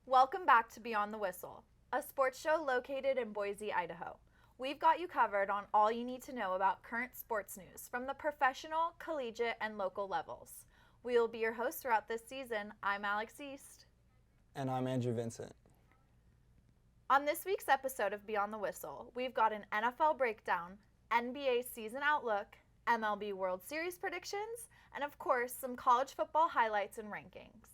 Welcome back to Beyond the Whistle, a sports show located in Boise, Idaho. We've got you covered on all you need to know about current sports news from the professional, collegiate, and local levels. We will be your hosts throughout this season. I'm Alex East. And I'm Andrew Vincent. On this week's episode of Beyond the Whistle, we've got an NFL breakdown, NBA season outlook, MLB World Series predictions, and of course, some college football highlights and rankings.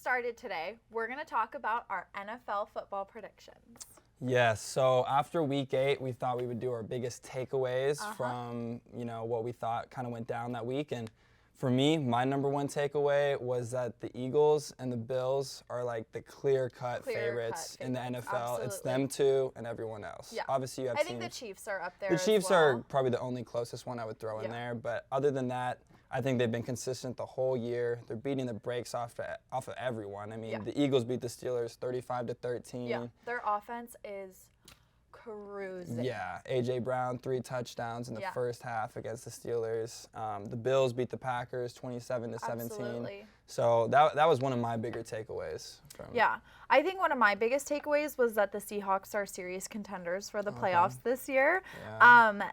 Started today, we're going to talk about our NFL football predictions. Yes, so after week 8, we thought we would do our biggest takeaways from, what we thought kind of went down that week. And for me, my number one takeaway was that the Eagles and the Bills are like the clear-cut favorites in the NFL. Absolutely. It's them two and everyone else. Yeah. Obviously, you have I think the Chiefs are up there. The Chiefs as well. are probably the only closest one I would throw in there, but other than that, I think they've been consistent the whole year. They're beating the brakes off of everyone. I mean, the Eagles beat the Steelers 35-13. Yeah, their offense is cruising. Yeah, A.J. Brown, 3 touchdowns in the first half against the Steelers. The Bills beat the Packers 27-17. Absolutely. So that was one of my bigger takeaways. Yeah, I think one of my biggest takeaways was that the Seahawks are serious contenders for the playoffs this year. Yeah.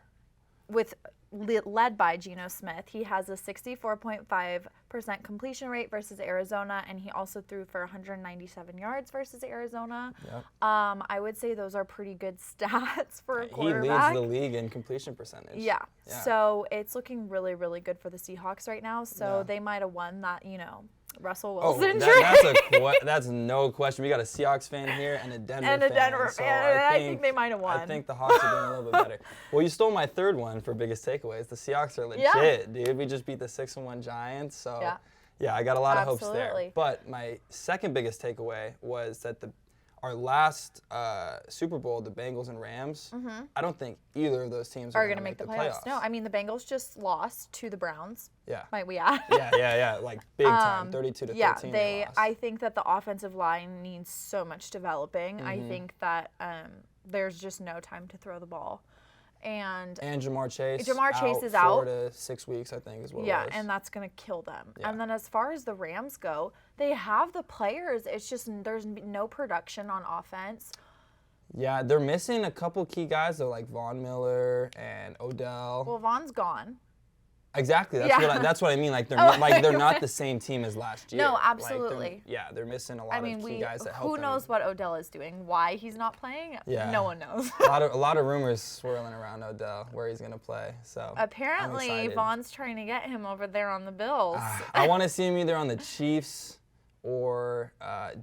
Led by Geno Smith. He has a 64.5% completion rate versus Arizona, and he also threw for 197 yards versus Arizona. Yep. I would say those are pretty good stats for a quarterback. He leads the league in completion percentage. Yeah. So it's looking really, really good for the Seahawks right now. So they might have won that, Russell Wilson trade. That's no question. We got a Seahawks fan here and a Denver fan. And a Denver so fan. I think they might have won. I think the Hawks are doing a little bit better. Well, you stole my third one for biggest takeaways. The Seahawks are legit, dude. We just beat the 6-1 Giants. So, yeah, I got a lot of hopes there. But my second biggest takeaway was that our last Super Bowl, the Bengals and Rams, I don't think either of those teams are going to make the playoffs. No, I mean, the Bengals just lost to the Browns. Yeah. Might we add? Yeah, like big time, 32-13. Yeah, I think that the offensive line needs so much developing. I think that there's just no time to throw the ball. And Jamar Chase. Is out 4 to 6 weeks, I think, is what it was. Yeah, and that's going to kill them. Yeah. And then as far as the Rams go, they have the players. It's just there's no production on offense. Yeah, they're missing a couple key guys, though, like Von Miller and Odell. Well, Von's gone. Exactly. That's what I mean. Like they're not the same team as last year. No, absolutely. They're missing a lot of key guys that help who knows what Odell is doing? Why he's not playing? Yeah. No one knows. a lot of rumors swirling around Odell where he's gonna play. So apparently Von's trying to get him over there on the Bills. I want to see him either on the Chiefs or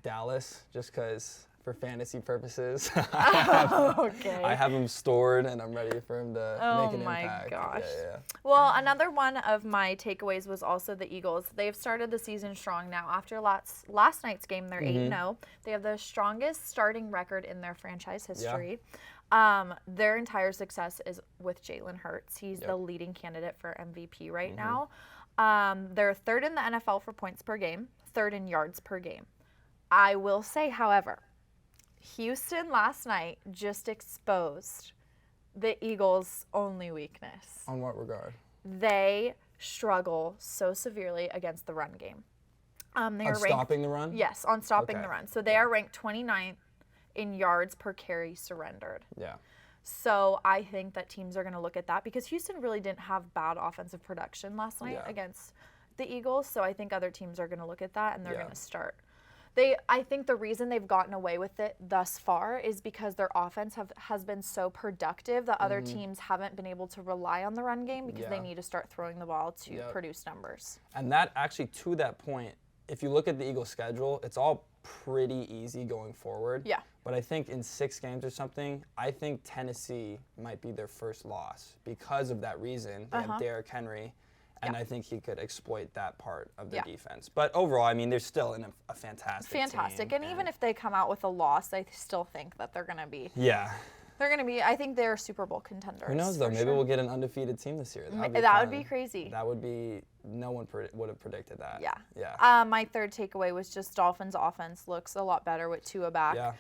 Dallas, just because. For fantasy purposes. I have him stored, and I'm ready for him to make an impact. Oh, my gosh. Yeah. Well, another one of my takeaways was also the Eagles. They've started the season strong now. After last night's game, they're 8-0. They have the strongest starting record in their franchise history. Yeah. Their entire success is with Jalen Hurts. He's the leading candidate for MVP right now. They're third in the NFL for points per game, third in yards per game. I will say, however, Houston last night just exposed the Eagles' only weakness. On what regard? They struggle so severely against the run game. Stopping the run? Yes, on stopping the run. So they are ranked 29th in yards per carry surrendered. Yeah. So I think that teams are going to look at that because Houston really didn't have bad offensive production last night against the Eagles. So I think other teams are going to look at that and they're going to start. I think the reason they've gotten away with it thus far is because their offense has been so productive that other teams haven't been able to rely on the run game because they need to start throwing the ball to produce numbers. And that actually, to that point, if you look at the Eagles' schedule, it's all pretty easy going forward. Yeah. But I think in 6 games or something, I think Tennessee might be their first loss because of that reason. They have Derrick Henry. And I think he could exploit that part of the defense. But overall, I mean, they're still in a fantastic team. And even if they come out with a loss, I still think that they're going to be They're going to be, I think they're Super Bowl contenders. Who knows, though? Maybe we'll get an undefeated team this year. That would be crazy. That would be, no one would have predicted that. Yeah. Yeah. My third takeaway was just Dolphins' offense looks a lot better with Tua back. Yeah.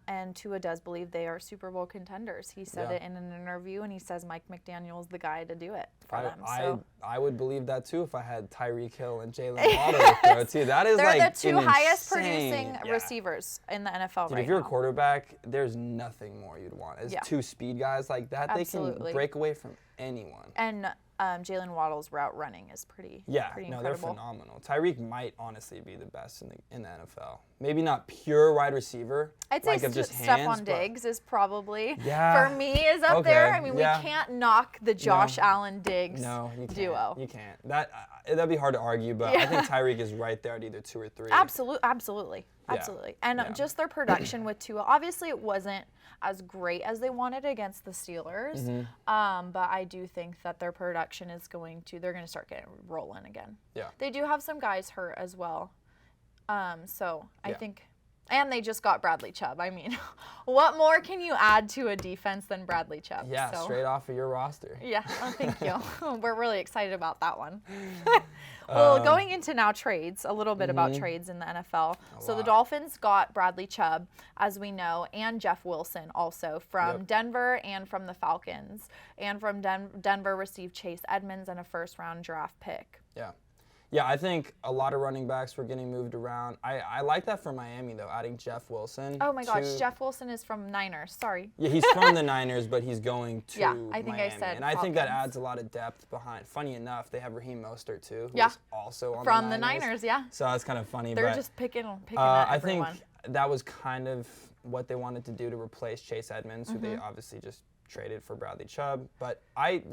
And Tua does believe they are Super Bowl contenders. He said it in an interview, and he says Mike McDaniel's the guy to do it for them. So. I would believe that too if I had Tyreek Hill and Jalen Waddle to throw too. That is They're like the two highest producing receivers in the NFL Dude, right if you're now. a quarterback, there's nothing more you'd want. As two speed guys like that, Absolutely. they can break away from anyone. And Jalen Waddle's route running is pretty incredible. They're phenomenal. Tyreek might honestly be the best in the NFL. Maybe not pure wide receiver. I'd say just Stephon Diggs is probably, for me, is up there. I mean, we can't knock the Josh Allen Diggs duo. You can't. That'd be hard to argue, but I think Tyreek is right there at either 2 or 3. Absolutely. And just their production with Tua. Obviously, it wasn't as great as they wanted against the Steelers, but I do think that their production is they're going to start getting rolling again. Yeah. They do have some guys hurt as well. So I think, and they just got Bradley Chubb. I mean, what more can you add to a defense than Bradley Chubb? Yeah, straight off of your roster. Yeah, thank you. We're really excited about that one. Well, going into now trades, a little bit about trades in the NFL. So the Dolphins got Bradley Chubb, as we know, and Jeff Wilson also from Denver and from the Falcons. And from Denver received Chase Edmonds and a first-round draft pick. Yeah. Yeah, I think a lot of running backs were getting moved around. I like that for Miami, though, adding Jeff Wilson. Oh, my gosh. Jeff Wilson is from Niners. Sorry. Yeah, he's from the Niners, but he's going to I think Miami. I said and I think that adds a lot of depth behind. Funny enough, they have Raheem Mostert, too, who's also on from the Niners. Yeah. So that's kind of funny. They're just picking at I everyone. think that was kind of what they wanted to do to replace Chase Edmonds, who they obviously just traded for Bradley Chubb. But I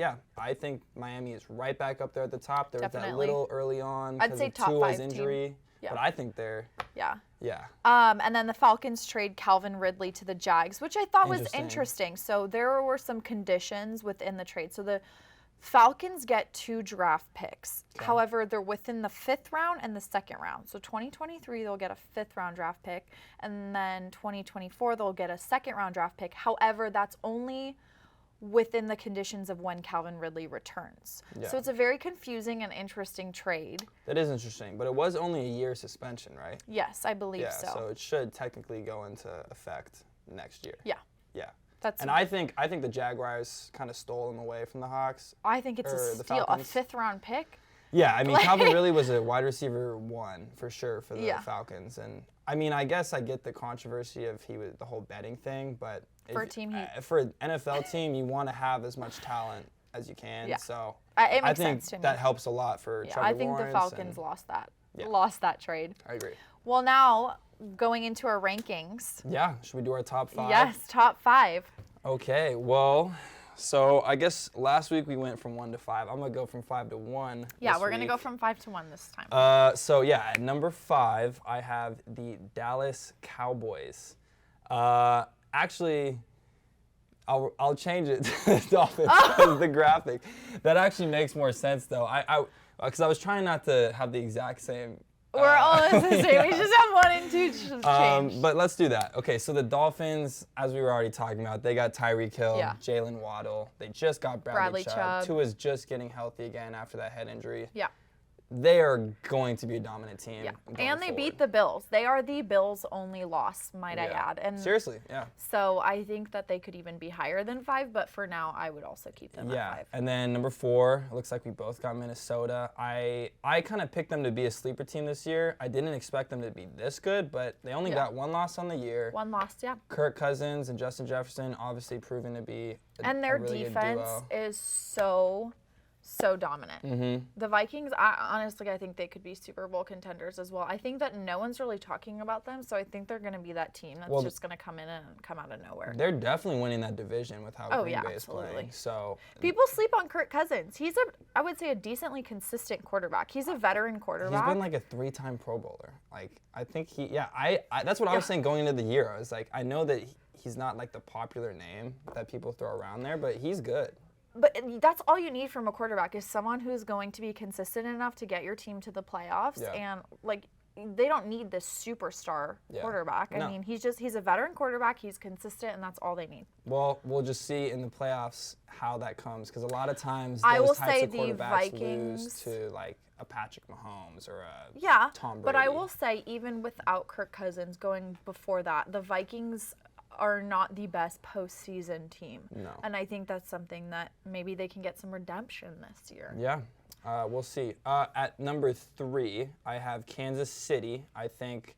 think Miami is right back up there at the top. There was that little early on because of Tua's injury. But I think they're and then the Falcons trade Calvin Ridley to the Jags, which I thought was interesting. So there were some conditions within the trade. So the Falcons get 2 draft picks. Okay. However, they're within the 5th round and the 2nd round. So 2023, they'll get a 5th round draft pick. And then 2024, they'll get a 2nd round draft pick. However, that's only within the conditions of when Calvin Ridley returns. Yeah. So it's a very confusing and interesting trade. That is interesting, but it was only a year suspension, right? Yes, I believe so. So it should technically go into effect next year. Yeah. Yeah. And I think the Jaguars kind of stole him away from the Hawks. I think it's a steal, a 5th round pick. Yeah, I mean, Calvin Ridley was a wide receiver 1 for sure for the Falcons, and I mean, I guess I get the controversy of the whole betting thing, but for an NFL team, you want to have as much talent as you can. Yeah. So it makes I think sense to me. that helps a lot for Trevor Lawrence. I think the Falcons lost that trade. I agree. Well, now going into our rankings. Yeah, should we do our top 5? Yes, top 5. Okay, well, so I guess last week we went from 1 to 5. I'm going to go from 5 to 1. Yeah, we're going to go from 5 to 1 this time. So yeah, at number 5, I have the Dallas Cowboys. Actually, I'll change it to the Dolphins because the graphic. That actually makes more sense though. Because I was trying not to have the exact same. We're all the same. Yeah. We just have 1 and 2 just change. But let's do that. Okay, so the Dolphins, as we were already talking about, they got Tyreek Hill, Jalen Waddle. They just got Bradley Chubb. Tua's just getting healthy again after that head injury. Yeah. They are going to be a dominant team. Yeah. And they beat the Bills. They are the Bills' only loss, might I add. And seriously, yeah. So I think that they could even be higher than 5, but for now, I would also keep them at 5. And then number 4, it looks like we both got Minnesota. I kind of picked them to be a sleeper team this year. I didn't expect them to be this good, but they only got 1 loss on the year. 1 loss, yeah. Kirk Cousins and Justin Jefferson obviously proven to be a really defense is so dominant. The Vikings, honestly, I think they could be Super Bowl contenders as well. I think that no one's really talking about them, so I think they're going to be that team that's just going to come in and come out of nowhere. They're definitely winning that division with how Green Bay is playing. So people sleep on Kirk Cousins. He's I would say a decently consistent quarterback. He's a veteran quarterback. He's been like a 3-time Pro Bowler. Like I think that's what I was saying going into the year. I was like, I know that he's not like the popular name that people throw around there, but he's good. But that's all you need from a quarterback is someone who's going to be consistent enough to get your team to the playoffs. Yeah. And, like, they don't need this superstar quarterback. I mean, he's a veteran quarterback. He's consistent, and that's all they need. Well, we'll just see in the playoffs how that comes, because a lot of times those types of quarterbacks lose to like a Patrick Mahomes or a Tom Brady. But I will say, even without Kirk Cousins going before that, the Vikings are not the best postseason team. No. And I think that's something that maybe they can get some redemption this year. Yeah. We'll see. At number 3, I have Kansas City. I think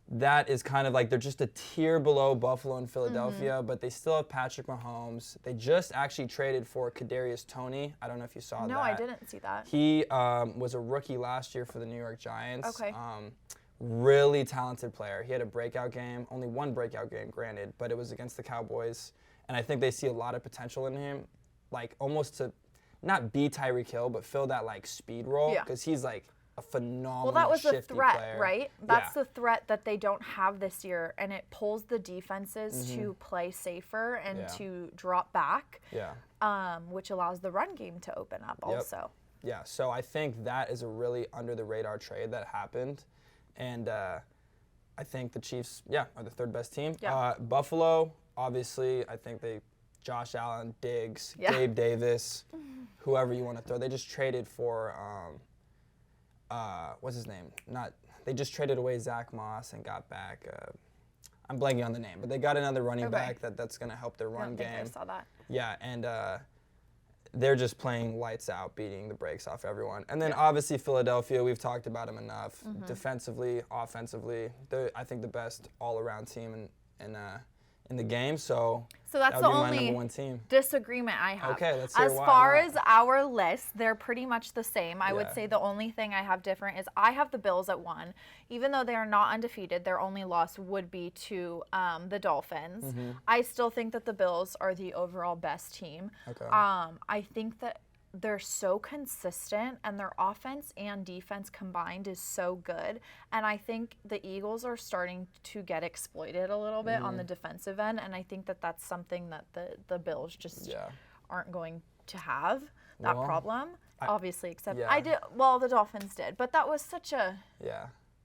that is kind of like they're just a tier below Buffalo and Philadelphia, but they still have Patrick Mahomes. They just actually traded for Kadarius Toney. I don't know if you saw that. No, I didn't see that. He was a rookie last year for the New York Giants. Okay. Really talented player. He had a breakout game, only one breakout game, granted, but it was against the Cowboys. And I think they see a lot of potential in him, like almost to not be Tyreek Hill, but fill that like speed role, because he's like a phenomenal Well, that was the threat, player. right? That's the threat that they don't have this year, and it pulls the defenses to play safer and to drop back, which allows the run game to open up also. Yeah, so I think that is a really under-the-radar trade that happened, and I think the Chiefs, are the third best team. Yeah. Buffalo, obviously, I think Josh Allen, Diggs, Gabe Davis, whoever you want to throw. They just traded for, what's his name? They just traded away Zach Moss and got back, I'm blanking on the name, but they got another running back that's going to help their run game. I saw that. Yeah, and they're just playing lights out, beating the brakes off everyone. And then obviously Philadelphia, we've talked about them enough. Defensively, offensively, they're, I think, the best all-around team in the game. So that's that the would be my only number 1 team. disagreement I have. Okay, let's hear As why far not. as our list, they're pretty much the same. I would say the only thing I have different is I have the Bills at 1. Even though they are not undefeated, their only loss would be to the Dolphins. I still think that the Bills are the overall best team. Okay. I think that they're so consistent, and their offense and defense combined is so good. And I think the Eagles are starting to get exploited a little bit on the defensive end, and I think that that's something that the Bills just aren't going to have, that problem, obviously, except the Dolphins did. But that was such a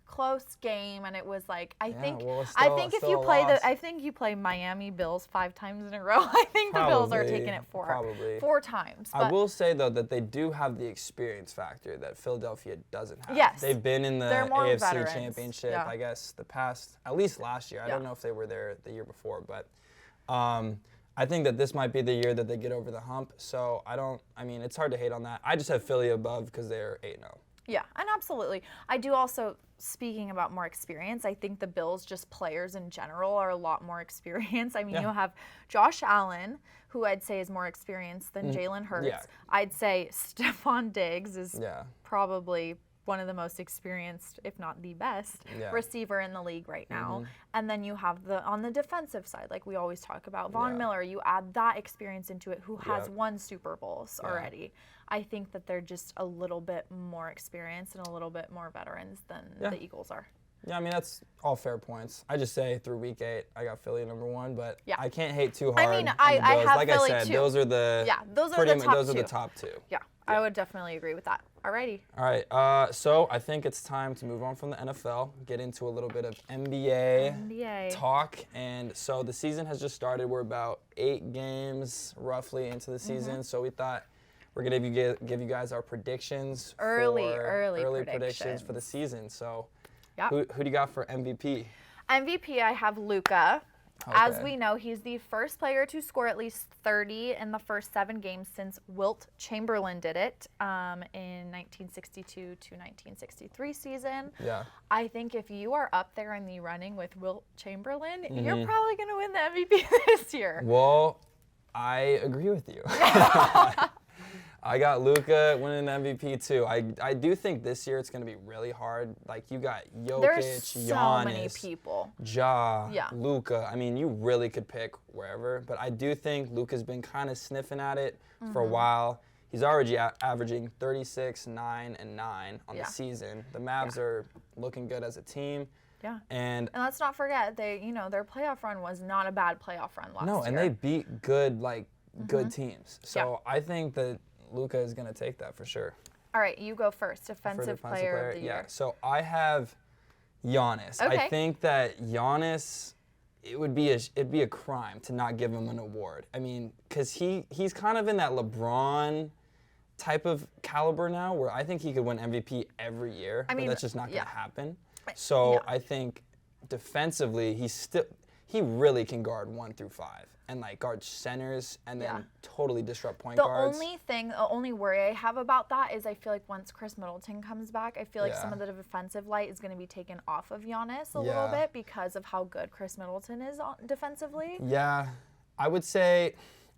close game, and it was like I think if you play Miami Bills 5 times in a row, I think the Bills are taking it 4 times. But I will say though that they do have the experience factor that Philadelphia doesn't have. Yes, they've been in the AFC veterans. Championship, I guess at least last year. I don't know if they were there the year before, but I think that this might be the year that they get over the hump. So I mean, it's hard to hate on that. I just have Philly above because they're 8-0. Yeah, and absolutely. I do also, speaking about more experience, I think the Bills, just players in general, are a lot more experienced. I mean, you have Josh Allen, who I'd say is more experienced than Jalen Hurts. Yeah. I'd say Stephon Diggs is probably one of the most experienced, if not the best, receiver in the league right now. And then you have on the defensive side, like we always talk about, Von Miller, you add that experience into it, who has won Super Bowls already. I think that they're just a little bit more experienced and a little bit more veterans than the Eagles are. Yeah, I mean, that's all fair points. I just say through week 8, I got Philly number 1, but I can't hate too hard. I mean, I have like Philly I said, too. those are the top 2. Yeah, I would definitely agree with that. Alrighty. All right, so I think it's time to move on from the NFL, get into a little bit of NBA talk. And so the season has just started. We're about 8 games roughly into the season, so we thought we're going to give you guys our predictions. Early predictions for the season. So who do you got for MVP? MVP, I have Luka. Okay. As we know, he's the first player to score at least 30 in the first 7 games since Wilt Chamberlain did it in 1962 to 1963 season. Yeah. I think if you are up there in the running with Wilt Chamberlain, you're probably going to win the MVP this year. Well, I agree with you. I got Luka winning the MVP too. I do think this year it's going to be really hard. Like you got Jokic, There's so Giannis, many people. Luka. I mean, you really could pick wherever. But I do think Luka's been kind of sniffing at it for a while. He's already averaging 36, 9, and 9 on the season. The Mavs are looking good as a team. Yeah. And let's not forget their playoff run was not a bad playoff run last year. No, and they beat good teams. So I think that Luka is going to take that for sure. All right, you go first. Defensive player of the year. Yeah, so I have Giannis. Okay. I think that Giannis, it'd be a crime to not give him an award. I mean, because he's kind of in that LeBron type of caliber now, where I think he could win MVP every year, but that's just not going to happen. So I think defensively, he really can guard 1 through 5 and like guard centers and then totally disrupt point guards. The only worry I have about that is I feel like once Chris Middleton comes back, I feel like some of the defensive light is going to be taken off of Giannis a little bit because of how good Chris Middleton is defensively. Yeah, I would say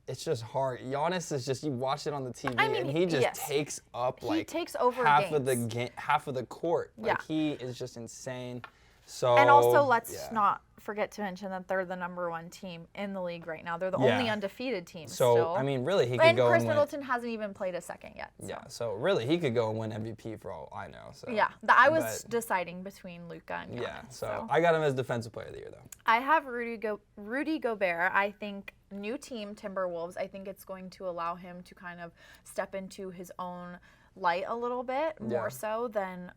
it's just hard. Giannis is just, you watch it on the TV and he just takes up like takes over half of the court. Like he is just insane. So, and also, let's not forget to mention that they're the #1 team in the league right now. They're the only undefeated team still. I mean, really, he could go and Chris Middleton hasn't even played a second yet. So. Yeah, so really, he could go and win MVP for all I know. So. Yeah, I was deciding between Luka and Giannis. Yeah, so I got him as Defensive Player of the Year, though. I have Rudy Gobert. I think new team, Timberwolves, I think it's going to allow him to kind of step into his own light a little bit more so than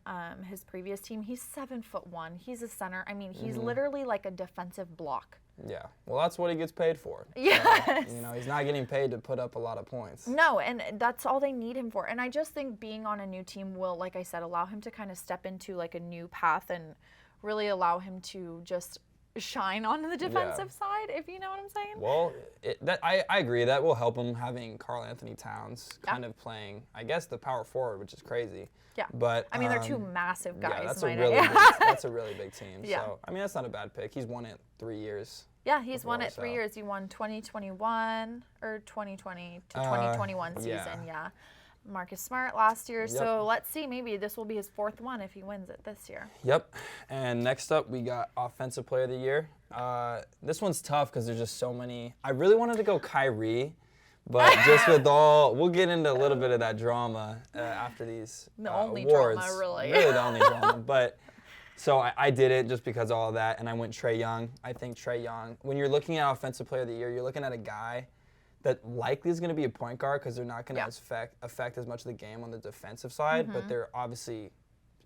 his previous team. He's 7'1". He's a center. I mean, he's literally like a defensive block. Yeah. Well, that's what he gets paid for. Yes. So, he's not getting paid to put up a lot of points. No, and that's all they need him for. And I just think being on a new team will, like I said, allow him to kind of step into like a new path and really allow him to just shine on the defensive side, if you know what I'm saying. Well, I agree. That will help him having Karl Anthony Towns kind of playing, I guess, the power forward, which is crazy. Yeah. But I mean, they're two massive guys. Yeah, that's a really big team. Yeah. So, I mean, that's not a bad pick. He's won it 3 years. Yeah, he's won it 3 years. He won 2021 or 2020 to 2021 season. Yeah. Marcus Smart last year. So let's see, maybe this will be his 4th one if he wins it this year. Yep. And next up, we got Offensive Player of the Year. This one's tough because there's just so many. I really wanted to go Kyrie, but just with we'll get into a little bit of that drama after these the only awards. Drama, really. Really the only drama. But so I did it just because of all of that, and I went Trae Young. I think Trae Young, when you're looking at Offensive Player of the Year, you're looking at a guy that likely is going to be a point guard because they're not going to affect as much of the game on the defensive side, but they're obviously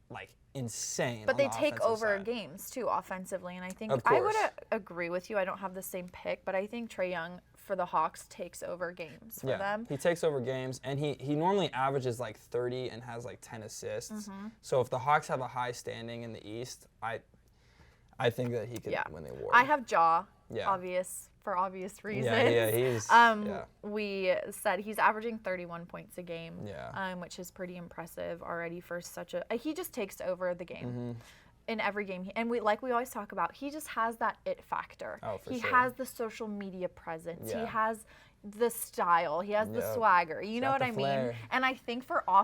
like insane. But they take over games too offensively, and I think I would agree with you. I don't have the same pick, but I think Trae Young for the Hawks takes over games for them. He takes over games, and he normally averages like 30 and has like 10 assists. So if the Hawks have a high standing in the East, I think that he could win the award. I have Ja, for obvious reasons. We said he's averaging 31 points a game, which is pretty impressive already for such a. He just takes over the game. In every game, and we always talk about, he just has that it factor. He has the social media presence. He has the style. He has the swagger. You know what I mean? And I think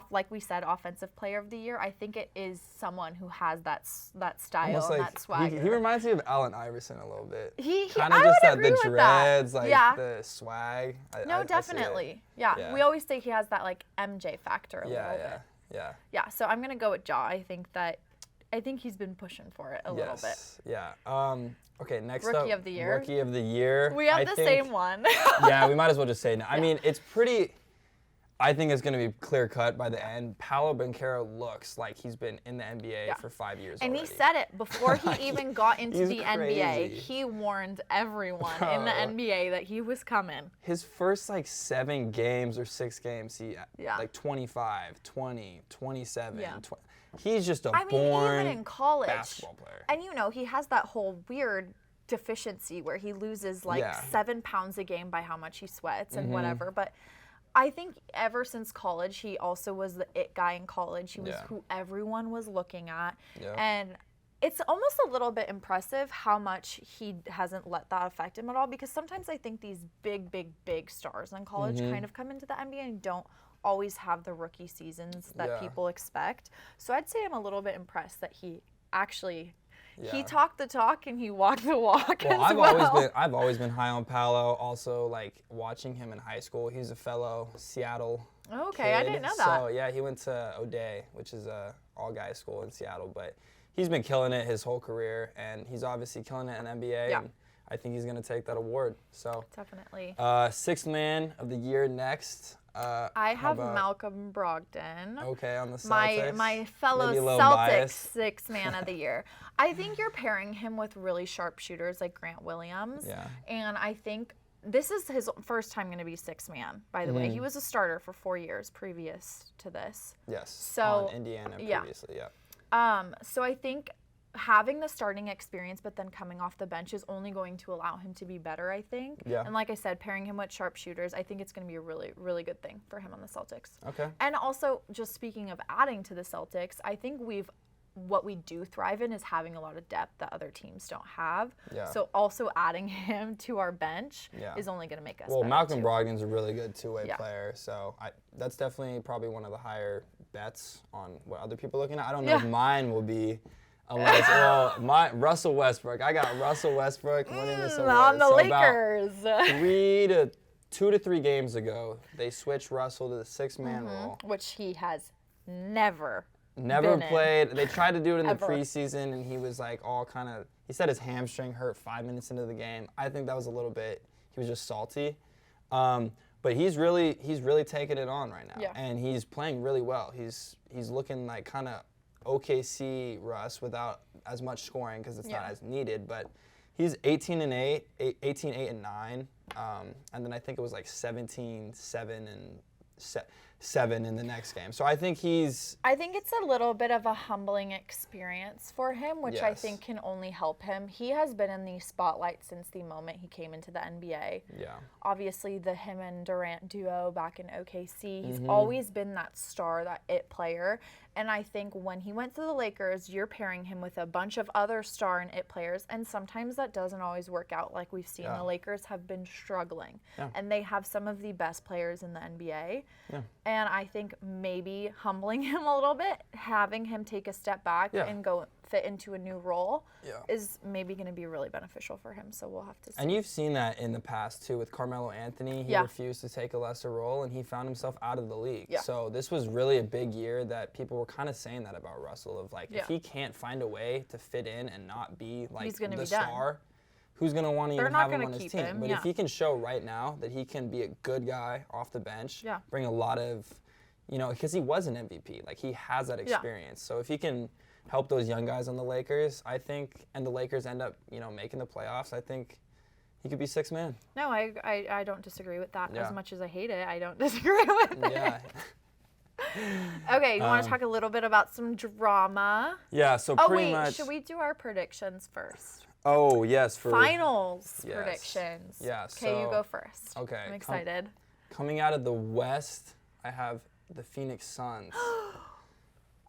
like we said, Offensive Player of the Year, I think it is someone who has that style and that swagger. He reminds me of Allen Iverson a little bit. Kind of just the dreads, the swag. Definitely. Yeah. We always say he has that like MJ factor a little bit. Yeah. So I'm gonna go with Ja. I think he's been pushing for it a little bit. Yeah. Okay, next up. Rookie of the Year. Rookie of the Year. We have the same one. Yeah, we might as well just say no. I mean, it's pretty. I think it's going to be clear cut by the end. Paolo Banchero looks like he's been in the NBA for 5 years and already. He said it before he even got into the NBA. He warned everyone in the NBA that he was coming. His first 7 games or 6 games, he like 25, 20, 27, 20. He's just a born even in college, basketball player. And he has that whole weird deficiency where he loses 7 pounds a game by how much he sweats and whatever. But I think ever since college, he also was the it guy in college. He was who everyone was looking at. And it's almost a little bit impressive how much he hasn't let that affect him at all, because sometimes I think these big stars in college kind of come into the NBA and don't always have the rookie seasons that people expect. So I'd say I'm a little bit impressed that he actually he talked the talk and he walked the walk. I've always been high on Paolo. Also, watching him in high school, he's a fellow Seattle kid. I didn't know that. So yeah, he went to O'Day, which is a all guys school in Seattle, but he's been killing it his whole career, and he's obviously killing it in NBA. And I think he's going to take that award. So definitely. 6th Man of the Year next. I have Malcolm Brogdon. Okay, on the Celtics. My fellow Celtics sixth man of the year. I think you're pairing him with really sharp shooters like Grant Williams. Yeah. And I think this is his first time going to be sixth man, by the way. He was a starter for 4 years previous to this. Yes, so, on Indiana previously, So I think having the starting experience but then coming off the bench is only going to allow him to be better, I think. Yeah. And like I said, pairing him with sharpshooters, I think it's going to be a really, really good thing for him on the Celtics. Okay. And also, just speaking of adding to the Celtics, I think what we do thrive in is having a lot of depth that other teams don't have. Yeah. So also adding him to our bench is only going to make us better. Well, Malcolm Brogdon's a really good two-way player, so that's definitely probably one of the higher bets on what other people are looking at. I don't know if mine will be unless, Russell Westbrook. I got Russell Westbrook winning this award. On the Lakers. About 2 to 3 games ago, they switched Russell to the six-man role. Which he has never played. They tried to do it in the preseason, and he was like all kind of. He said his hamstring hurt 5 minutes into the game. I think that was a little bit. He was just salty, but he's really taking it on right now, and he's playing really well. He's looking like kind of OKC Russ without as much scoring because it's not as needed. But he's 18-8, 18-8-9, and then I think it was like 17-7 and 7 in the next game. So I think it's a little bit of a humbling experience for him, which I think can only help him. He has been in the spotlight since the moment he came into the NBA. Yeah. Obviously, the him and Durant duo back in OKC, he's always been that star, that it player. And I think when he went to the Lakers, you're pairing him with a bunch of other star and it players, and sometimes that doesn't always work out. Like we've seen, the Lakers have been struggling, and they have some of the best players in the NBA. Yeah. And I think maybe humbling him a little bit, having him take a step back and go fit into a new role is maybe going to be really beneficial for him. So we'll have to see. And you've seen that in the past too with Carmelo Anthony. He refused to take a lesser role, and he found himself out of the league. Yeah. So this was really a big year that people were kind of saying that about Russell, of like if he can't find a way to fit in and not be like the star, who's going to want to even have him on his team? But if he can show right now that he can be a good guy off the bench, bring a lot of, because he was an MVP, like he has that experience. So if he can help those young guys on the Lakers, I think, and the Lakers end up, making the playoffs, I think he could be sixth man. No, I don't disagree with that. As much as I hate it, I don't disagree with it. Yeah. Okay, you want to talk a little bit about some drama? Yeah, so pretty much. Should we do our predictions first? Oh, yes. For finals predictions. Yeah. Okay, you go first. Okay. I'm excited. Coming out of the West, I have the Phoenix Suns.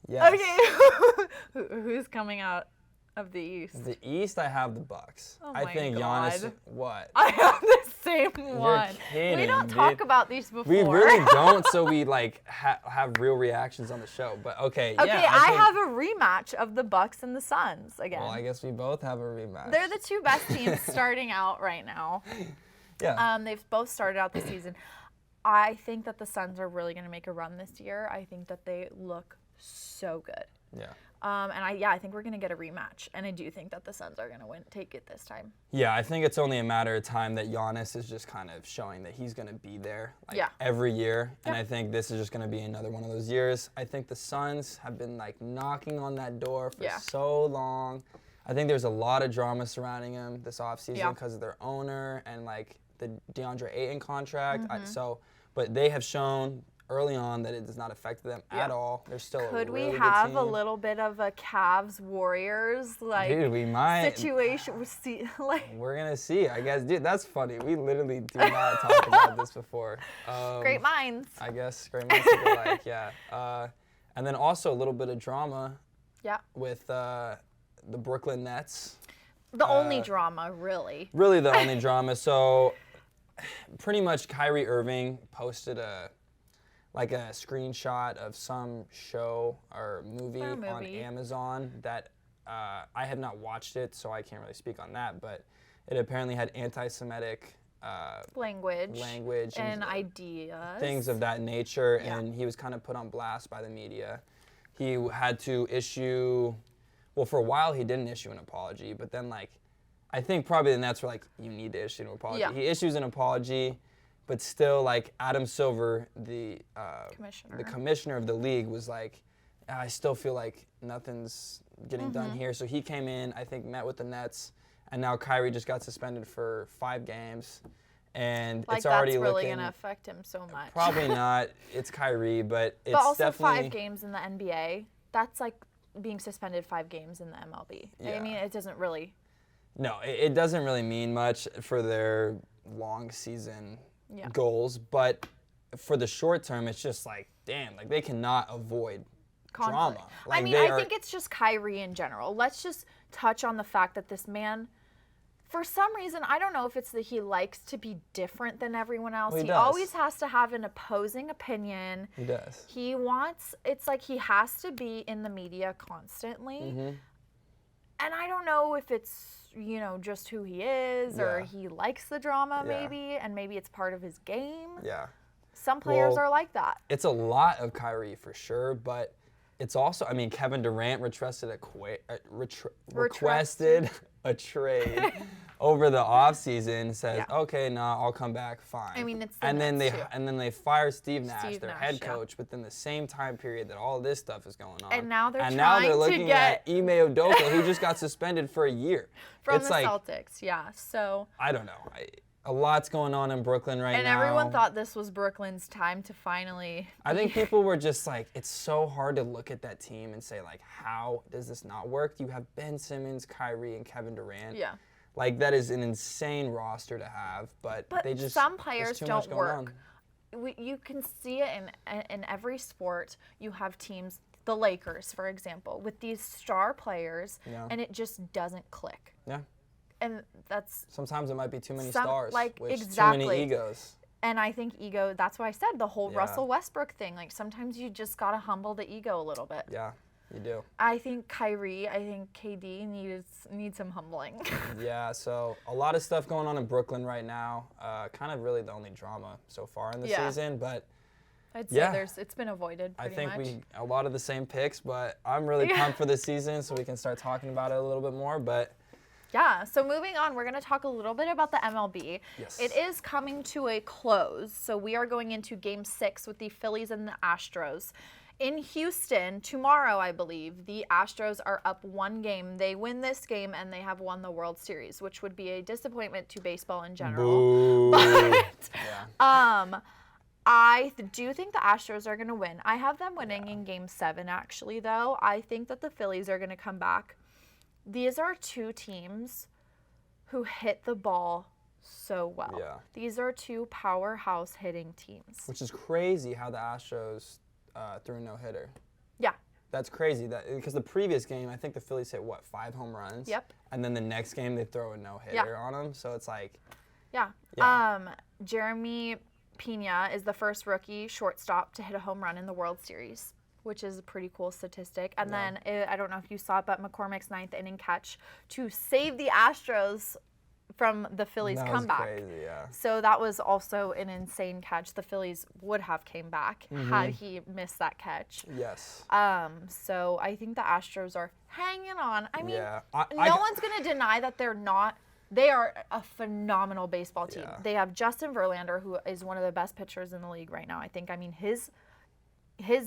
Yes. Okay. Who's coming out of the East? The East, I have the Bucks. Oh I think God. Giannis. What? I have the same one. You're kidding, we don't talk about these before. We really don't, so we like have real reactions on the show. But okay. Okay, yeah, I have a rematch of the Bucks and the Suns again. Well, I guess we both have a rematch. They're the two best teams starting out right now. Yeah. They've both started out the season. I think that the Suns are really going to make a run this year. I think that they look so good. Yeah. I think we're going to get a rematch, and I do think that the Suns are going to take it this time. Yeah, I think it's only a matter of time that Giannis is just kind of showing that he's going to be there every year, and I think this is just going to be another one of those years. I think the Suns have been like knocking on that door for so long. I think there's a lot of drama surrounding them this offseason because of their owner and like the DeAndre Ayton contract. But they have shown early on that it does not affect them at all. They're still Could a really we have good team. a little bit of a Cavs Warriors Dude, we might. situation? We're gonna see, I guess. Dude, that's funny. We literally do not talk about this before. Great minds. I guess great minds think alike. Yeah. And then also a little bit of drama. Yeah. With the Brooklyn Nets. The only drama, really. Really, the only drama. So, pretty much, Kyrie Irving posted a screenshot of some show or movie on Amazon that I have not watched it, so I can't really speak on that, but it apparently had anti-Semitic language and ideas. Things of that nature, and he was kind of put on blast by the media. He had to issue, well, for a while he didn't issue an apology, but then I think probably the Nets were like, you need to issue an apology. Yeah. He issues an apology, but still, like, Adam Silver, the commissioner of the league, was like, I still feel like nothing's getting done here. So he came in, I think, met with the Nets, and now Kyrie just got suspended for 5 games. And like, it's already that's really going to affect him so much. Probably not. It's Kyrie, but it's also definitely 5 games in the NBA. That's like being suspended 5 games in the MLB. Yeah. I mean, it doesn't really. No, it doesn't really mean much for their long season goals, but for the short term, it's just like, damn, like they cannot avoid conflict. Drama. Like, I mean, I think it's just Kyrie in general. Let's just touch on the fact that this man, for some reason, I don't know if it's that he likes to be different than everyone else. Well, he always has to have an opposing opinion. He does. He wants, it's like he has to be in the media constantly. And I don't know if it's, you know, just who he is or he likes the drama maybe, and maybe it's part of his game. Yeah. Some players are like that. It's a lot of Kyrie for sure, but it's also, I mean, Kevin Durant requested a trade over the offseason, says, okay, I'll come back, fine. I mean, it's and then they fire Steve Nash, their head coach, within the same time period that all this stuff is going on. And now they're looking at Ime Udoka, who just got suspended for a year. From the Celtics, so. I don't know. A lot's going on in Brooklyn right now. And everyone thought this was Brooklyn's time to finally. I think people were just like, it's so hard to look at that team and say, like, how does this not work? You have Ben Simmons, Kyrie, and Kevin Durant. Yeah. Like, that is an insane roster to have, but they just. Some players don't work. You can see it in every sport. You have teams, the Lakers, for example, with these star players, and it just doesn't click. Yeah. And that's sometimes it might be too many stars, like too many egos. And I think ego, that's why I said the whole Russell Westbrook thing. Like, sometimes you just got to humble the ego a little bit. Yeah, you do. I think Kyrie, I think KD needs some humbling. Yeah, so a lot of stuff going on in Brooklyn right now. Kind of really the only drama so far in the season, but I'd say it's been avoided pretty much. I think a lot of the same picks, but I'm really pumped for the season so we can start talking about it a little bit more, but yeah, so moving on, we're going to talk a little bit about the MLB. Yes. It is coming to a close, so we are going into Game 6 with the Phillies and the Astros. In Houston, tomorrow, I believe, the Astros are up 1 game. They win this game, and they have won the World Series, which would be a disappointment to baseball in general. Boo. But I do think the Astros are going to win. I have them winning in Game 7, actually, though. I think that the Phillies are going to come back. These are 2 teams who hit the ball so well. Yeah. These are 2 powerhouse hitting teams. Which is crazy how the Astros threw a no-hitter. Yeah. That's crazy because the previous game, I think the Phillies hit, 5 home runs? Yep. And then the next game, they throw a no-hitter on them. So it's like. Yeah. Jeremy Pena is the first rookie shortstop to hit a home run in the World Series, which is a pretty cool statistic. And then, I don't know if you saw it, but McCormick's 9th inning catch to save the Astros from the Phillies' comeback. That was crazy, yeah. So that was also an insane catch. The Phillies would have came back had he missed that catch. Yes. So I think the Astros are hanging on. I mean, no one's going to deny that they're not. They are a phenomenal baseball team. Yeah. They have Justin Verlander, who is one of the best pitchers in the league right now, I think. I mean, his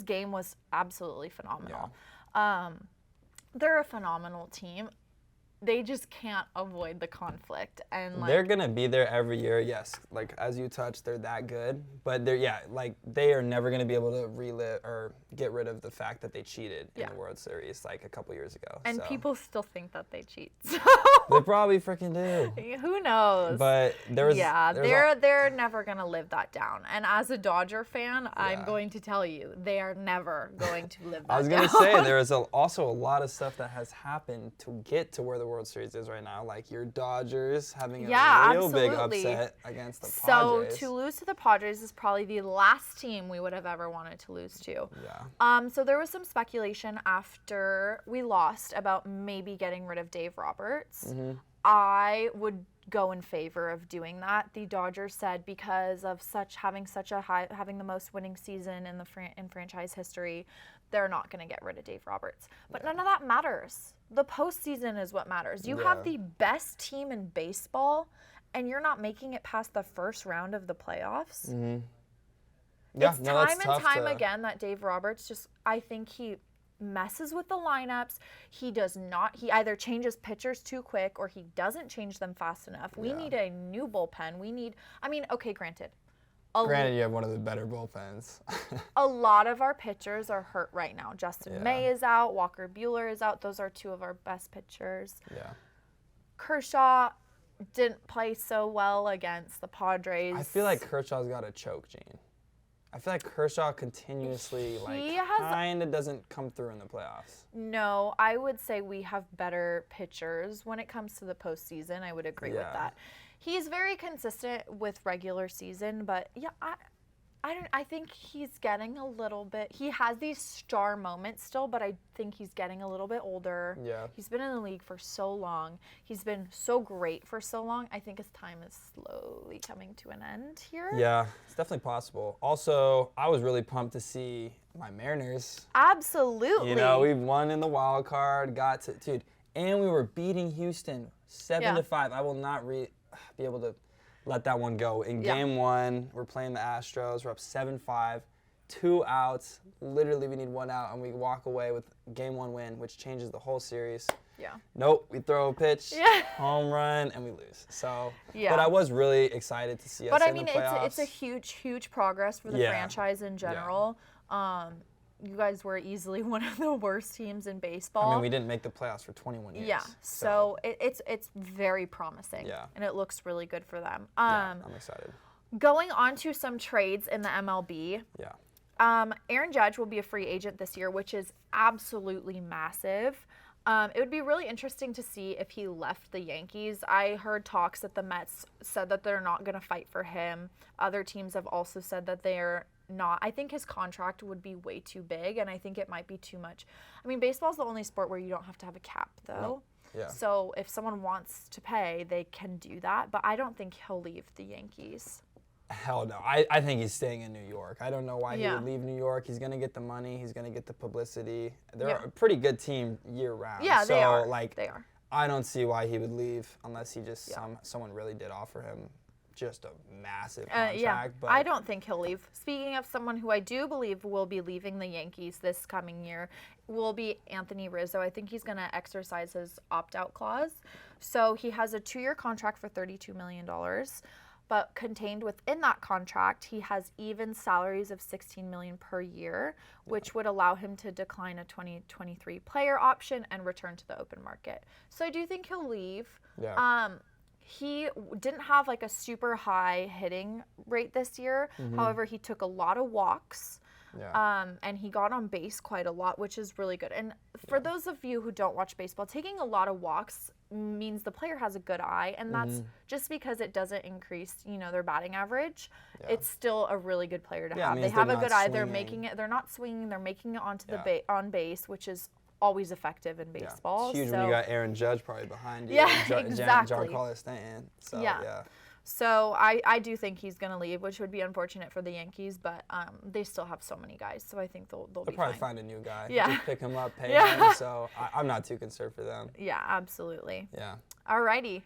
game was absolutely phenomenal. Yeah. They're a phenomenal team. They just can't avoid the conflict, and they're gonna be there every year. Yes, like as you touched, they're that good. But they are never gonna be able to relive or get rid of the fact that they cheated in the World Series like a couple years ago. And people still think that they cheat. So. They probably freaking do. Who knows? But they're never gonna live that down. And as a Dodger fan, I'm going to tell you, they are never going to live that down. I was gonna say there is also a lot of stuff that has happened to get to where the World Series is right now, like your Dodgers having a real big upset against the Padres. So to lose to the Padres is probably the last team we would have ever wanted to lose to. Yeah. So there was some speculation after we lost about maybe getting rid of Dave Roberts. I would go in favor of doing that. The Dodgers said because of having the most winning season in franchise history, they're not going to get rid of Dave Roberts. But none of that matters. The postseason is what matters. You have the best team in baseball, and you're not making it past the first round of the playoffs. Mm-hmm. Yeah, It's time and time again that Dave Roberts I think he messes with the lineups. He either changes pitchers too quick or he doesn't change them fast enough. We need a new bullpen. Granted, you have one of the better bullpens. A lot of our pitchers are hurt right now. Justin May is out. Walker Buehler is out. Those are two of our best pitchers. Yeah. Kershaw didn't play so well against the Padres. I feel like Kershaw's got a choke gene. I feel like Kershaw continuously kind of doesn't come through in the playoffs. No, I would say we have better pitchers when it comes to the postseason. I would agree with that. He's very consistent with regular season, but I think he's getting a little bit. He has these star moments still, but I think he's getting a little bit older. Yeah. He's been in the league for so long. He's been so great for so long. I think his time is slowly coming to an end here. Yeah, it's definitely possible. Also, I was really pumped to see my Mariners. Absolutely. We won in the wild card, and we were beating Houston 7-5. I will not be able to let that one go. In game one, we're playing the Astros. We're up 7-5, 2 outs. Literally, we need 1 out, and we walk away with game 1 win, which changes the whole series. Yeah. Nope, we throw a pitch, home run, and we lose. So, but I was really excited to see us in the playoffs. But it's a huge, huge progress for the franchise in general. You guys were easily one of the worst teams in baseball. I mean, we didn't make the playoffs for 21 years. Yeah, so it's very promising. Yeah. And it looks really good for them. I'm excited. Going on to some trades in the MLB. Yeah. Aaron Judge will be a free agent this year, which is absolutely massive. It would be really interesting to see if he left the Yankees. I heard talks that the Mets said that they're not going to fight for him. Other teams have also said that they're not. I think his contract would be way too big, and I think it might be too much. I mean, baseball's the only sport where you don't have to have a cap, though. No. Yeah. So if someone wants to pay, they can do that, but I don't think he'll leave the Yankees. Hell no. I think he's staying in New York. I don't know why he would leave New York. He's going to get the money. He's going to get the publicity. They're a pretty good team year-round. Yeah, they are. They are. I don't see why he would leave unless he just someone really did offer him just a massive contract. But I don't think he'll leave. Speaking of someone who I do believe will be leaving the Yankees this coming year, will be Anthony Rizzo. I think he's going to exercise his opt-out clause. So he has a 2-year contract for $32 million. But contained within that contract, he has even salaries of $16 million per year, which would allow him to decline a 2023 player option and return to the open market. So I do think he'll leave. Yeah. He didn't have a super high hitting rate this year. Mm-hmm. However, he took a lot of walks. Yeah. And he got on base quite a lot, which is really good. And for those of you who don't watch baseball, taking a lot of walks means the player has a good eye, and that's just because it doesn't increase, their batting average. Yeah. It's still a really good player to have. They have a good eye. They're making it. They're not swinging. They're making it onto the on base, which is always effective in baseball. It's huge when you got Aaron Judge probably behind you. Yeah, exactly. Giancarlo Stanton. So, yeah. So I do think he's going to leave, which would be unfortunate for the Yankees, but they still have so many guys, so I think they'll be probably fine. Find a new guy. Yeah. Just pick him up, pay him, so I'm not too concerned for them. Yeah, absolutely. Yeah. Alrighty.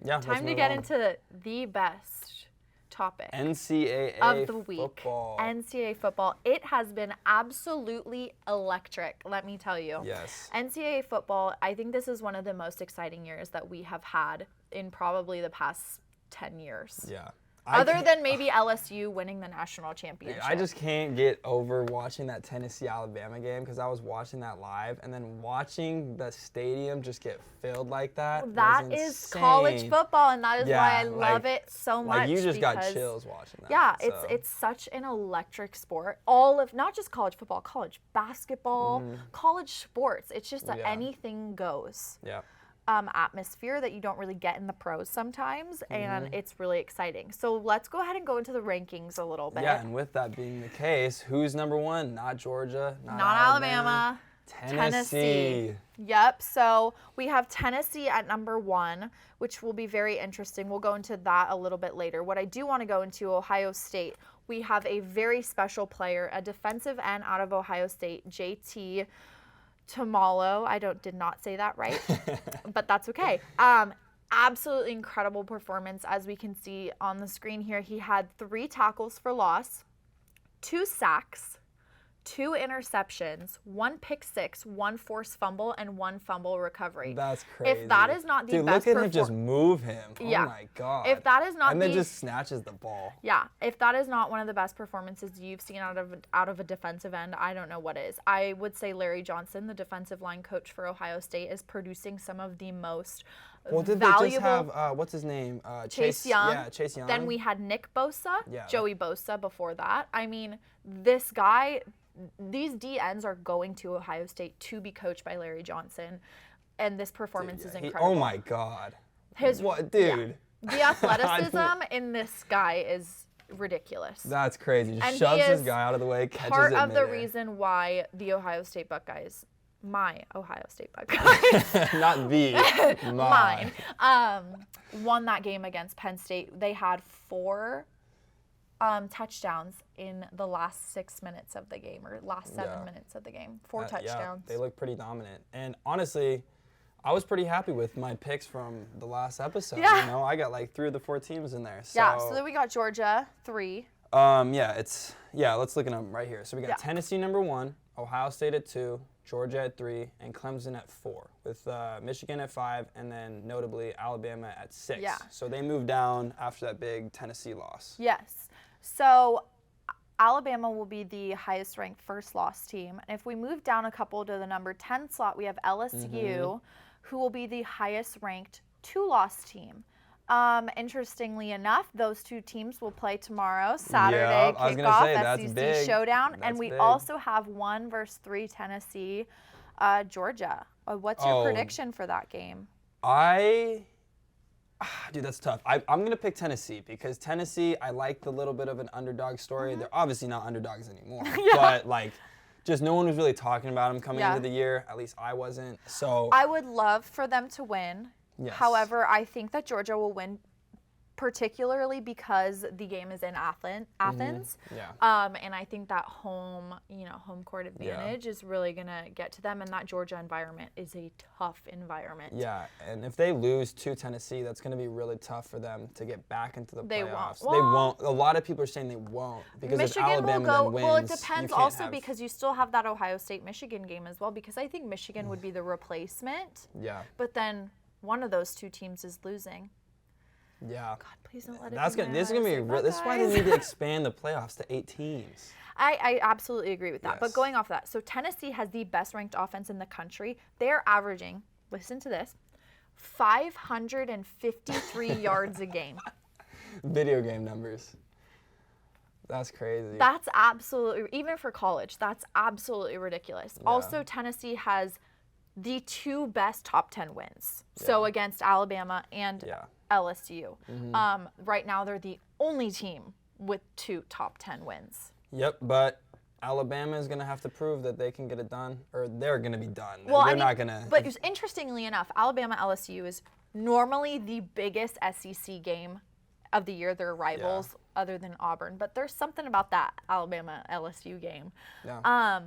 Yeah, time to get into the best topic NCAA of the week. Football. NCAA football. It has been absolutely electric, let me tell you. Yes. NCAA football, I think this is one of the most exciting years that we have had in probably the past 10 years. Yeah. Other than maybe LSU winning the national championship. I just can't get over watching that Tennessee-Alabama game because I was watching that live, and then watching the stadium just get filled like that. That is college football, and that is why I love it so much. You just got chills watching that. Yeah, it's such an electric sport. Not just college football, college basketball, college sports. It's just anything goes. Yeah. Atmosphere that you don't really get in the pros sometimes, and it's really exciting. So let's go ahead and go into the rankings a little bit. Yeah, and with that being the case, who's number one? Not Georgia, not Alabama. Tennessee. Yep, so we have Tennessee at number 1, which will be very interesting. We'll go into that a little bit later. What I do want to go into, Ohio State. We have a very special player, a defensive end out of Ohio State, JT Tomalo. I did not say that right, but that's okay. absolutely incredible performance. As we can see on the screen here, he had 3 tackles for loss, 2 sacks, 2 interceptions, 1 pick six, 1 forced fumble, and 1 fumble recovery. That's crazy. If that is not the best look at him just move him. Yeah. Oh my God. If that is not and then just snatches the ball. Yeah. If that is not one of the best performances you've seen out of a defensive end, I don't know what is. I would say Larry Johnson, the defensive line coach for Ohio State, is producing some of the most did valuable. They just have what's his name? Chase Young. Yeah, Chase Young. Then we had Nick Bosa, yeah. Joey Bosa before that. I mean, this guy. These DNs are going to Ohio State to be coached by Larry Johnson, and this performance is incredible. Oh my God. What, dude? Yeah. The athleticism in this guy is ridiculous. That's crazy. Just shoves this guy out of the way, catches it part of the midair. reason why the Ohio State Buckeyes, my Ohio State Buckeyes, not the, mine, won that game against Penn State. They had 4 touchdowns in the last 6 minutes of the game, or last 7 minutes of the game. 4 touchdowns. Yeah, they look pretty dominant. And honestly, I was pretty happy with my picks from the last episode. Yeah. You know, I got like 3 of the 4 teams in there. So, yeah, so then we got Georgia, 3. let's look at them right here. So we got Tennessee number 1, Ohio State at 2, Georgia at 3, and Clemson at 4, with Michigan at 5, and then notably Alabama at 6. Yeah. So they moved down after that big Tennessee loss. Yes. So Alabama will be the highest ranked first loss team. And if we move down a couple to the number 10 slot, we have LSU, who will be the highest ranked 2-loss team. Interestingly enough, those 2 teams will play tomorrow, Saturday kickoff, SEC showdown. And we also have 1 versus 3 Tennessee, Georgia. What's your prediction for that game? Dude, that's tough. I'm going to pick Tennessee because Tennessee, I like the little bit of an underdog story. They're obviously not underdogs anymore. But, like, just no one was really talking about them coming into the year. At least I wasn't. So I would love for them to win. Yes. However, I think that Georgia will win, particularly because the game is in Athens. Yeah. And I think that home court advantage is really going to get to them, and that Georgia environment is a tough environment. Yeah, and if they lose to Tennessee, that's going to be really tough for them to get back into the playoffs. Won't. They won't. A lot of people are saying they won't because Michigan if Alabama will go. then wins, well, it depends also because you still have that Ohio State-Michigan game as well, because I think Michigan would be the replacement. Yeah. But then one of those 2 teams is losing. Yeah. God, please don't let it This is gonna be real. This is why they need to expand the playoffs to 8 teams. I absolutely agree with that. Yes. But going off that, so Tennessee has the best ranked offense in the country. They are averaging, listen to this, 553 yards a game. Video game numbers. That's crazy. That's absolutely, even for college, that's absolutely ridiculous. Yeah. Also, Tennessee has the 2 best top 10 wins. So against Alabama and LSU. Right now, they're the only team with 2 top 10 wins. Yep, but Alabama is going to have to prove that they can get it done, or they're going to be done. Well, they're not going to. But interestingly enough, Alabama-LSU is normally the biggest SEC game of the year. They're rivals other than Auburn. But there's something about that Alabama-LSU game. Yeah.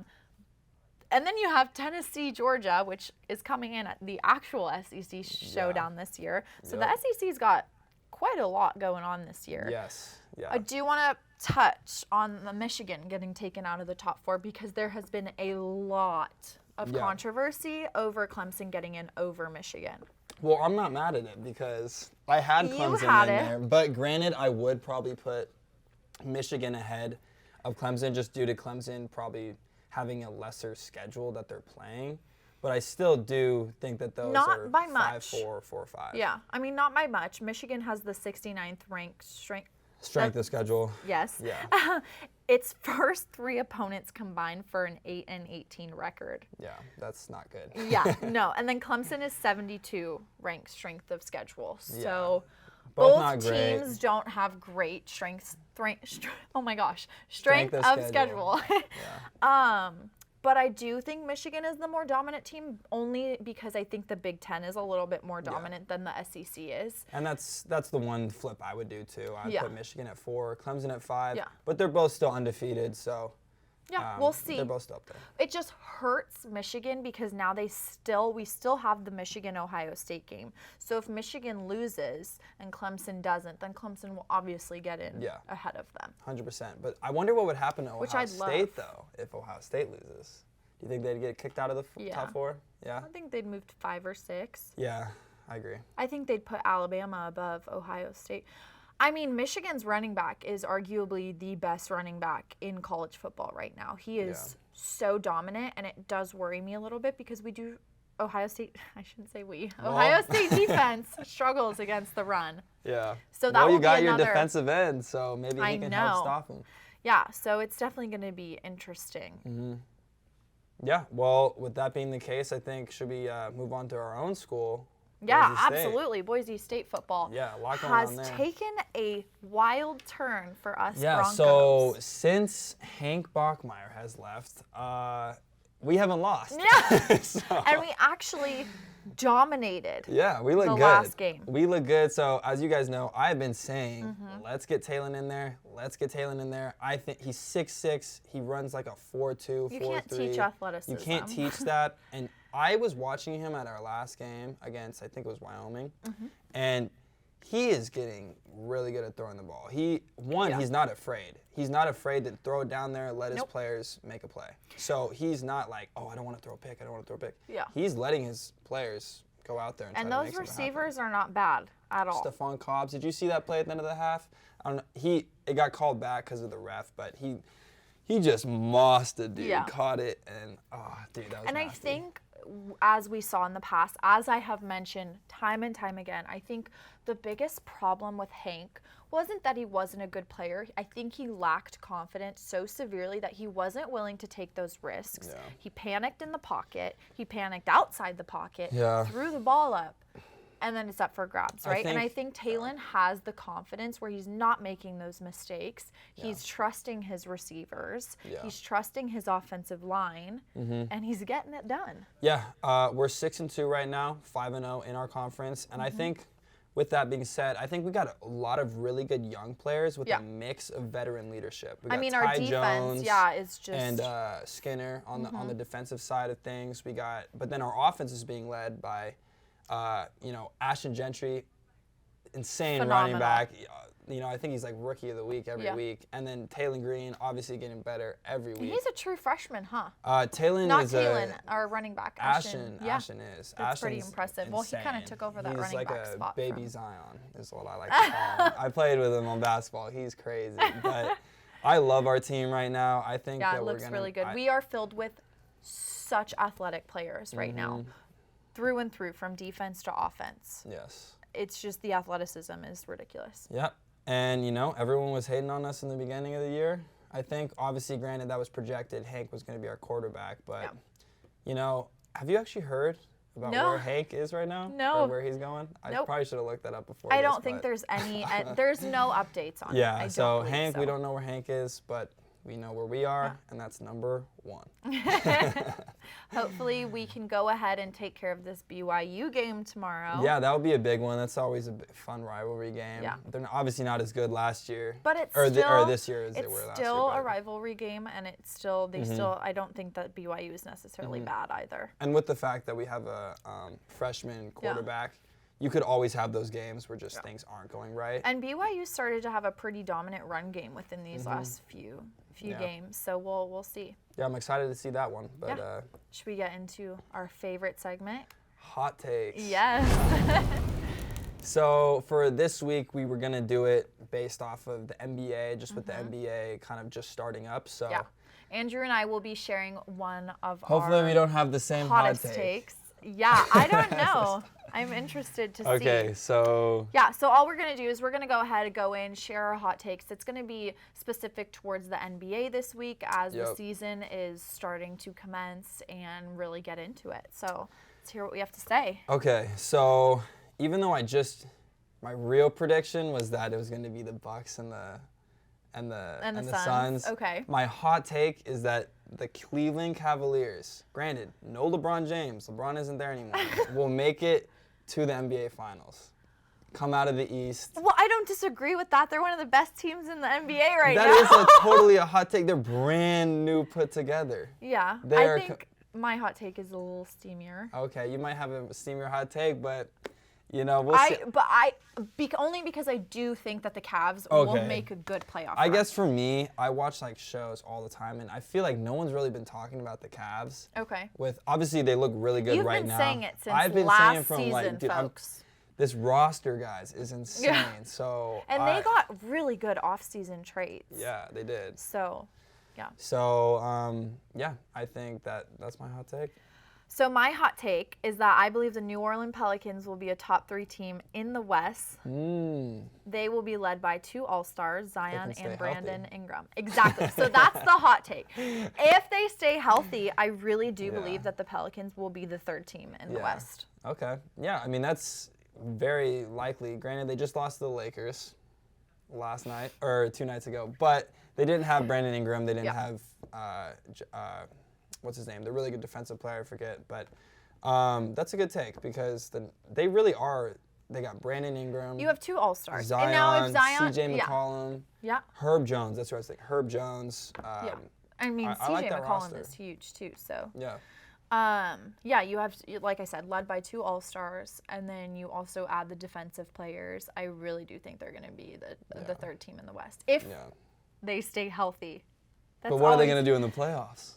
And then you have Tennessee-Georgia, which is coming in at the actual SEC showdown this year. So the SEC's got quite a lot going on this year. Yes. Yeah. I do want to touch on the Michigan getting taken out of the top 4 because there has been a lot of controversy over Clemson getting in over Michigan. Well, I'm not mad at it because I had Clemson in there. But granted, I would probably put Michigan ahead of Clemson just due to Clemson probably having a lesser schedule that they're playing. But I still do think that those are 5-4, 4-5. Yeah, I mean, not by much. Michigan has the 69th ranked strength of schedule. Yes. Yeah. Its first 3 opponents combined for an 8-18 record. Yeah, that's not good. Yeah, no. And then Clemson is 72 ranked strength of schedule. So both teams don't have great strength of schedule. But I do think Michigan is the more dominant team, only because I think the Big Ten is a little bit more dominant than the SEC is. And that's the one flip I would do too. I'd put Michigan at 4, Clemson at 5. Yeah. But they're both still undefeated, so Yeah, we'll see. They're both still up there. It just hurts Michigan because now we still have the Michigan-Ohio State game. So if Michigan loses and Clemson doesn't, then Clemson will obviously get in ahead of them. 100%. But I wonder what would happen to Ohio State, though, if Ohio State loses. Do you think they'd get kicked out of the top 4? Yeah? I think they'd move to 5 or 6. Yeah, I agree. I think they'd put Alabama above Ohio State. I mean, Michigan's running back is arguably the best running back in college football right now. He is so dominant, and it does worry me a little bit because Ohio State defense struggles against the run. Yeah. So that you got your defensive end, so maybe he can help stop him. Yeah, so it's definitely going to be interesting. Mm-hmm. Yeah, well, with that being the case, I think should we move on to our own school? Yeah, absolutely. Boise State football has taken a wild turn for us Broncos. Yeah, so since Hank Bachmeier has left, we haven't lost. Yeah, and we actually dominated we look good. Last game. We look good. So as you guys know, I've been saying, let's get Talon in there. Let's get Talon in there. I think he's 6'6". He runs like a 4'2", 4'3". You can't teach athleticism. You can't teach that. And I was watching him at our last game against, I think it was Wyoming, and he is getting really good at throwing the ball. He's not afraid. He's not afraid to throw it down there, let his players make a play. So he's not like, oh, I don't want to throw a pick. I don't want to throw a pick. Yeah. He's letting his players go out there and try to make something happen. And those receivers are not bad at all. Stephon Cobbs. Did you see that play at the end of the half? I don't know. It got called back because of the ref, but he just mossed the dude, caught it, and dude, that was nasty. I think, as we saw in the past, as I have mentioned time and time again, I think the biggest problem with Hank wasn't that he wasn't a good player. I think he lacked confidence so severely that he wasn't willing to take those risks. Yeah. He panicked in the pocket. He panicked outside the pocket, threw the ball up, and then it's up for grabs, right? I think Talon has the confidence where he's not making those mistakes. Yeah. He's trusting his receivers. Yeah. He's trusting his offensive line, and he's getting it done. Yeah, we're 6-2 right now, 5-0 in our conference, and I think with that being said, I think we got a lot of really good young players with a mix of veteran leadership. We got our Ty defense, Jones is just and Skinner on the defensive side of things. But then our offense is being led by, Ashton Gentry, insane running back. I think he's like rookie of the week every week. And then Talon Green, obviously getting better every week. He's a true freshman, huh? Our running back. Ashton is. That's pretty impressive. Insane. Well, he kind of took over that running back spot. He's like a baby Zion, is what I like to call him. I played with him on basketball. He's crazy. But I love our team right now. I think that it looks really good. We are filled with such athletic players right now, through and through, from defense to offense. Yes. It's just the athleticism is ridiculous. Yep. And, everyone was hating on us in the beginning of the year. I think, obviously, granted, that was projected. Hank was going to be our quarterback. But, have you actually heard about where Hank is right now? No. Or where he's going? I probably should have looked that up before. I don't think there's any, there's no updates on it. Yeah, so Hank, we don't know where Hank is, but we know where we are, and that's number 1. Hopefully we can go ahead and take care of this BYU game tomorrow. Yeah, that would be a big one. That's always a fun rivalry game. Yeah. They're obviously not as good last year. But it's or this year as they were last year. It's still a rivalry game, and it's still, I don't think that BYU is necessarily bad either. And with the fact that we have a freshman quarterback, you could always have those games where just things aren't going right. And BYU started to have a pretty dominant run game within these last few games, so we'll see. Yeah, I'm excited to see that one. But should we get into our favorite segment? Hot takes. Yes. So for this week, we were gonna do it based off of the NBA, just with the NBA kind of just starting up. So Andrew and I will be sharing one of hopefully we don't have the same hottest hot takes. Yeah, I don't know. I'm interested to see. Okay, so... Yeah, so all we're going to do is we're going to go ahead and go in, share our hot takes. It's going to be specific towards the NBA this week as the season is starting to commence and really get into it. So let's hear what we have to say. Okay, so even though my real prediction was that it was going to be the Bucks and the Suns. Okay. My hot take is that the Cleveland Cavaliers, granted, no LeBron James, LeBron isn't there anymore, will make it to the NBA Finals. come out of the East. Well, I don't disagree with that. They're one of the best teams in the NBA right now. That is totally a hot take. They're brand new put together. Yeah, I think my hot take is a little steamier. Okay, you might have a steamier hot take, but we'll see. Only because I do think that the Cavs will make a good playoff I run. guess for me, I watch shows all the time, and I feel like no one's really been talking about the Cavs. Okay. Obviously they look really good right now. You've been saying it since I've been last saying from season, dude, folks. This roster, guys, is insane. Yeah. So they got really good off-season trades. Yeah, they did. So, yeah. So, I think that's my hot take. So my hot take is that I believe the New Orleans Pelicans will be a top 3 team in the West. They will be led by 2 All-Stars, Zion and Brandon Ingram. Exactly. So that's the hot take. If they stay healthy, I really do believe that the Pelicans will be the 3rd team in the West. Okay. Yeah, I mean, that's very likely. Granted, they just lost to the Lakers last night, or 2 nights ago, but they didn't have Brandon Ingram. They didn't have what's his name? The really good defensive player, I forget. But that's a good take because they really are. They got Brandon Ingram. You have 2 All-Stars. Zion, and now if Zion, CJ McCollum. Yeah. Herb Jones. That's what I was thinking. Herb Jones. Yeah. I mean, CJ like McCollum is huge too. So. Yeah. You have, like I said, led by 2 All-Stars, and then you also add the defensive players. I really do think they're going to be the 3rd team in the West if they stay healthy. But what are they going to do in the playoffs?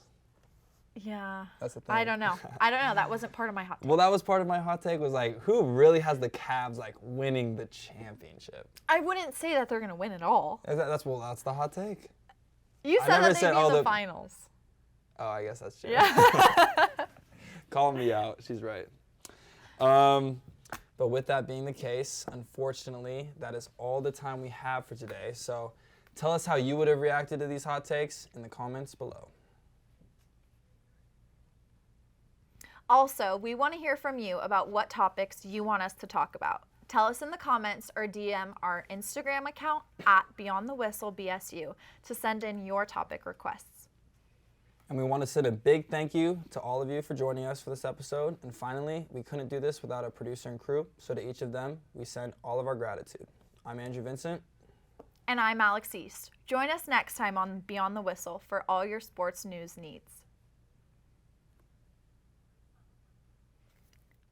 Yeah. That's the thing. I don't know. That wasn't part of my hot take. Well, that was part of my hot take was who really has the Cavs winning the championship? I wouldn't say that they're going to win at all. That's the hot take. You said that they'd be in the finals. Oh, I guess that's true. Yeah. Call me out. She's right. But with that being the case, unfortunately, that is all the time we have for today. So tell us how you would have reacted to these hot takes in the comments below. Also, we want to hear from you about what topics you want us to talk about. Tell us in the comments or DM our Instagram account at BeyondTheWhistleBSU to send in your topic requests. And we want to send a big thank you to all of you for joining us for this episode. And finally, we couldn't do this without our producer and crew, so to each of them, we send all of our gratitude. I'm Andrew Vincent. And I'm Alex East. Join us next time on Beyond the Whistle for all your sports news needs.